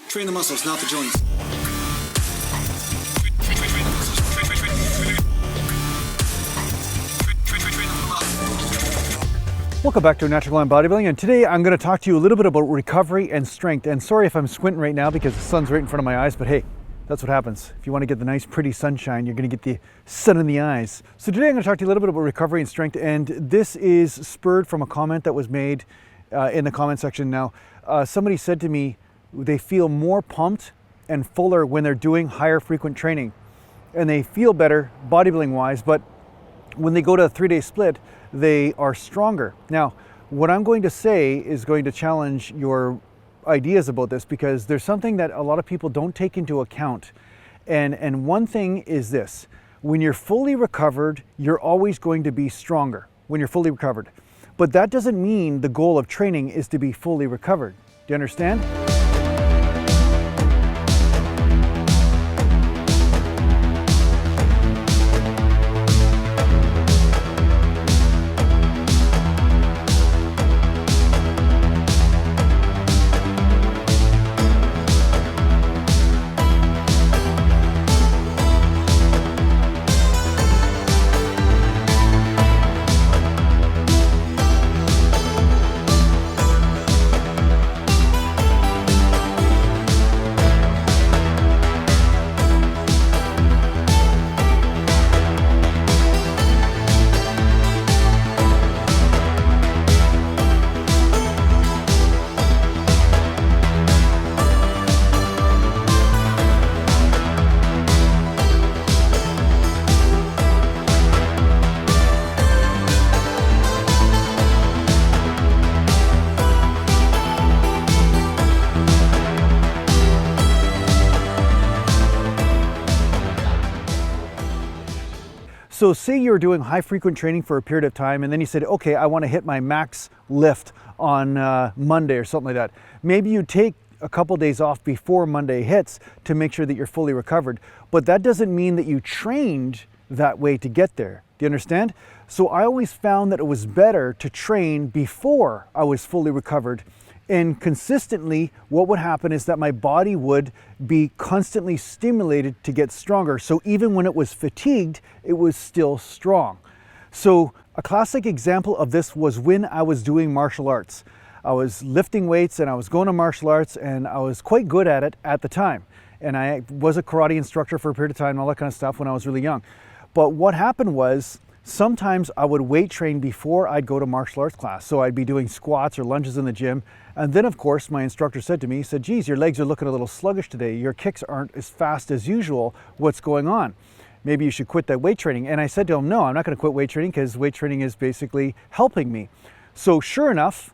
Train the muscles, not the joints. Welcome back to Natural Glam Bodybuilding, and today I'm going to talk to you a little bit about recovery and strength. And sorry if I'm squinting right now because the sun's right in front of my eyes, but hey, that's what happens. If you want to get the nice pretty sunshine, you're going to get the sun in the eyes. So today I'm going to talk to you a little bit about recovery and strength, and this is spurred from a comment that was made in the comment section. Now, somebody said to me they feel more pumped and fuller when they're doing higher frequent training, and they feel better bodybuilding wise, but when they go to a 3-day split, they are stronger. Now, what I'm going to say is going to challenge your ideas about this, because there's something that a lot of people don't take into account. And one thing is this: when you're fully recovered, you're always going to be stronger when you're fully recovered. But that doesn't mean the goal of training is to be fully recovered. Do you understand? So say you're doing high frequent training for a period of time, and then you said, okay, I want to hit my max lift on Monday or something like that. Maybe you take a couple days off before Monday hits to make sure that you're fully recovered, but that doesn't mean that you trained that way to get there. Do you understand? So I always found that it was better to train before I was fully recovered. And consistently, what would happen is that my body would be constantly stimulated to get stronger. So even when it was fatigued, it was still strong. So a classic example of this was when I was doing martial arts. I was lifting weights and I was going to martial arts, and I was quite good at it at the time. And I was a karate instructor for a period of time and all that kind of stuff when I was really young. But what happened was, sometimes I would weight train before I'd go to martial arts class. So I'd be doing squats or lunges in the gym. And then of course, my instructor said to me, he said, geez, your legs are looking a little sluggish today. Your kicks aren't as fast as usual. What's going on? Maybe you should quit that weight training. And I said to him, no, I'm not going to quit weight training, because weight training is basically helping me. So sure enough,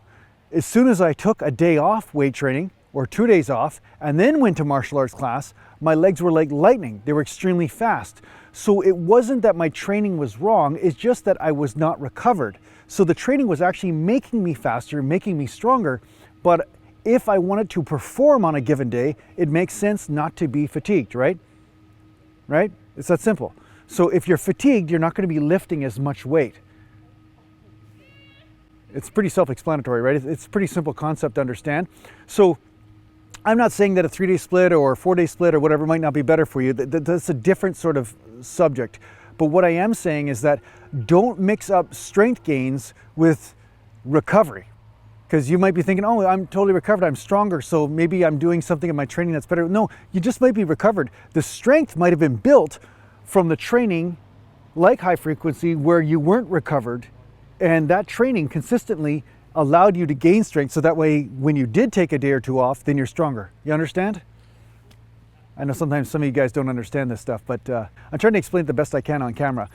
as soon as I took a day off weight training, or 2 days off, and then went to martial arts class, my legs were like lightning. They were extremely fast. So it wasn't that my training was wrong, it's just that I was not recovered. So the training was actually making me faster, making me stronger. But if I wanted to perform on a given day, it makes sense not to be fatigued, right? Right? It's that simple. So if you're fatigued, you're not going to be lifting as much weight. It's pretty self-explanatory, right? It's a pretty simple concept to understand. So I'm not saying that a 3-day split or a 4-day split or whatever might not be better for you. That's a different sort of subject. But what I am saying is that don't mix up strength gains with recovery. Because you might be thinking, oh, I'm totally recovered, I'm stronger, so maybe I'm doing something in my training that's better. No, you just might be recovered. The strength might have been built from the training, like high frequency, where you weren't recovered. And that training consistently allowed you to gain strength, so that way when you did take a day or two off, then you're stronger. You understand? I know sometimes some of you guys don't understand this stuff, but I'm trying to explain it the best I can on camera.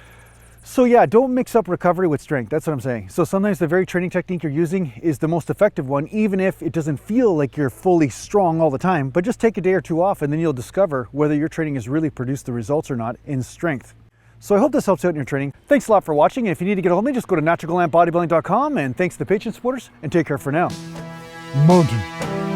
So yeah, don't mix up recovery with strength. That's what I'm saying. So sometimes the very training technique you're using is the most effective one, even if it doesn't feel like you're fully strong all the time. But just take a day or two off, and then you'll discover whether your training has really produced the results or not in strength. So I hope this helps out in your training. Thanks a lot for watching. And if you need to get a hold of me, just go to naturalglambodybuilding.com. And thanks to the Patreon supporters, and take care for now. Mountain.